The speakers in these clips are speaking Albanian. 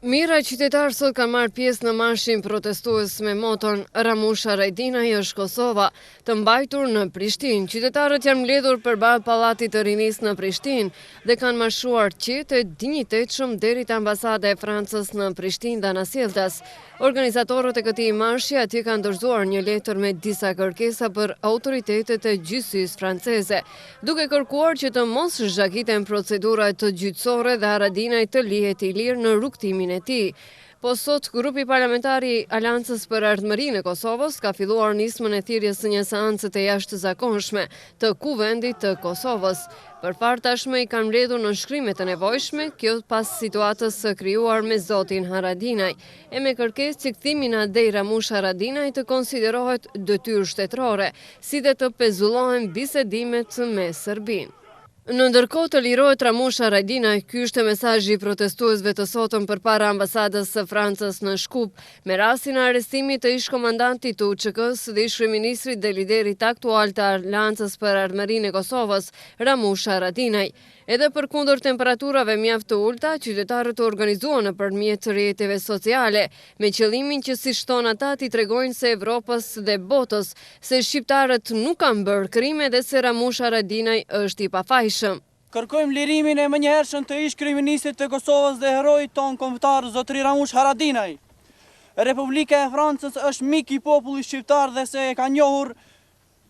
Mira qytetarë sot kanë marrë pjesë në marshin protestues me moton Ramush Haradinaj është Kosova, të mbajtur në Prishtinë. Qytetarët janë mbledhur përballë Pallatit të Rinisë në Prishtinë dhe kanë marshuar qetë e dinjitetshëm deri te ambasada e Francës në Prishtinë Dana Sjeltas. Organizatorët e këtij marshi atje kanë dorëzuar një letër me disa kërkesa për autoritetet e gjyqësisë franceze, duke kërkuar që të mos zhagiten procedurat gjyqësore dhe Haradinaj të lihet i lirë në rrugtimin e tij. Po sot, grupi parlamentar i Aleancës për Ardhmërinë e Kosovës ka filluar nismën e thirrjes së një seance të jashtëzakonshme të Kuvendit të Kosovës. Përpara tashmë i kanë mbledhur në shkrimet e nevojshme, kjo pas situatës së krijuar me zotin Haradinaj, e me kërkesë që kthimi në Adej Ramush Haradinaj të konsiderohet detyrë shtetërore, si dhe të pezullohen bisedimet me Serbinë. Në ndërkohë të lirohet Ramush Haradinaj, ky ishte mesazhi i protestuesve të sotëm përpara ambasadës së Francës në Shkup, me rastin e arrestimit të ish-komandantit të UÇK-s dhe ish-kryeministrit dhe liderit aktual të Aleancës për Ardhmërinë e Kosovës, Ramush Haradinaj. Edhe përkundër temperaturave mjaft të ulta, qytetarët u organizuan nëpërmjet rrjeteve sociale, me qëllimin që si shton ata t'i tregojnë se Evropës dhe botës se shqiptarët nuk kanë bërë krime dhe se Ramush Haradinaj është i pafajshëm. Kërkojmë lirimin e mënjëhershëm të ish-kryeministit të Kosovës dhe heroit ton kombëtar zotëri Ramush Haradinaj. Republika e Francës është mik i popullit shqiptar dhe se e ka njohur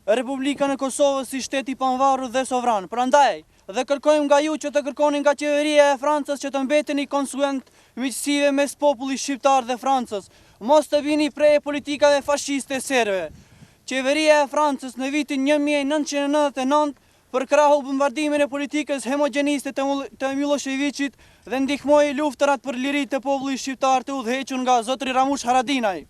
Republikën e Kosovës si shtet i pavarur dhe sovran. Prandaj, dhe kërkojmë nga ju që të kërkoni nga qeveria e Francës që të mbeteni konsuent miqësive mes popullit shqiptar dhe Francës, mos të vini prej politikave fashiste serbe. Qeveria e Francës në vitin 1999 përkrahu bombardimin e politikës homogjeniste të Miloševićit dhe ndihmoi luftërat për liri të popullit shqiptar të udhëhequr nga zotëri Ramush Haradinaj.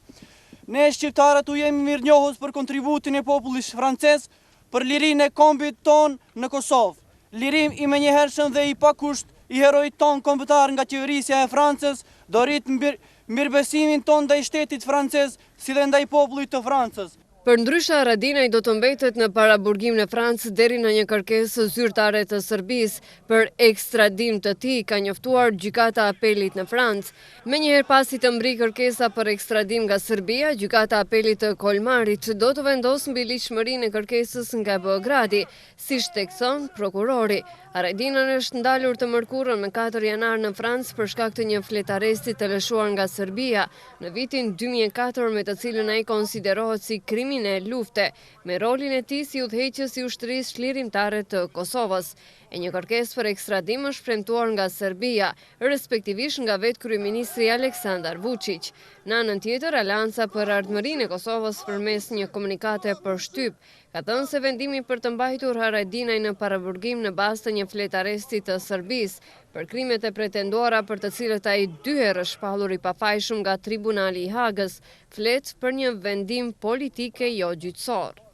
Ne shqiptarët u jemi mirënjohës për kontributin e popullit francez për lirinë e kombit ton në Kosovë. Lirim i menjëhershëm dhe i pakusht i heroit ton kombëtar nga qeverisja e Francës do rrit mirëbesimin ton ndaj shtetit francez si dhe ndaj popullit të Francës. Përndryshe, Haradinaj do të mbetet në paraburgim në Francë deri në një kërkesë zyrtare të Serbisë për ekstradim të tij, ka njoftuar gjykata e apelit në Francë. Menjëherë pasi të mbri kërkesa për ekstradim nga Serbia, gjykata e apelit të Kolmarit do të vendosë mbi ligjshmërinë e kërkesës nga Beogradi, siç thekson prokurori. Haradinaj është ndalur të mërkurën me 4 janar në Francë për shkak të një fletaresti të lëshuar nga Serbia në vitin 2004, me të cilën ai konsiderohet si kriminal lufte, me rolin e tij si udhëheqës i ushtrisë çlirimtare të Kosovës. E një kërkesë për ekstradim është premtuar nga Serbia, respektivisht nga vetë kryeministri Aleksandar Vučić. Në anën tjetër, Aleanca për Ardhmërinë e Kosovës përmes një komunikate për shtyp ka thënë se vendimi për të mbajtur Haradinaj në paraburgim në bazë të një fletaresti të Serbisë për krimet e pretenduara për të cilët ai 2 herë është shpallur i pafajshëm nga Tribunali i Hagës, flet për një vendim politike jo gjyqësor.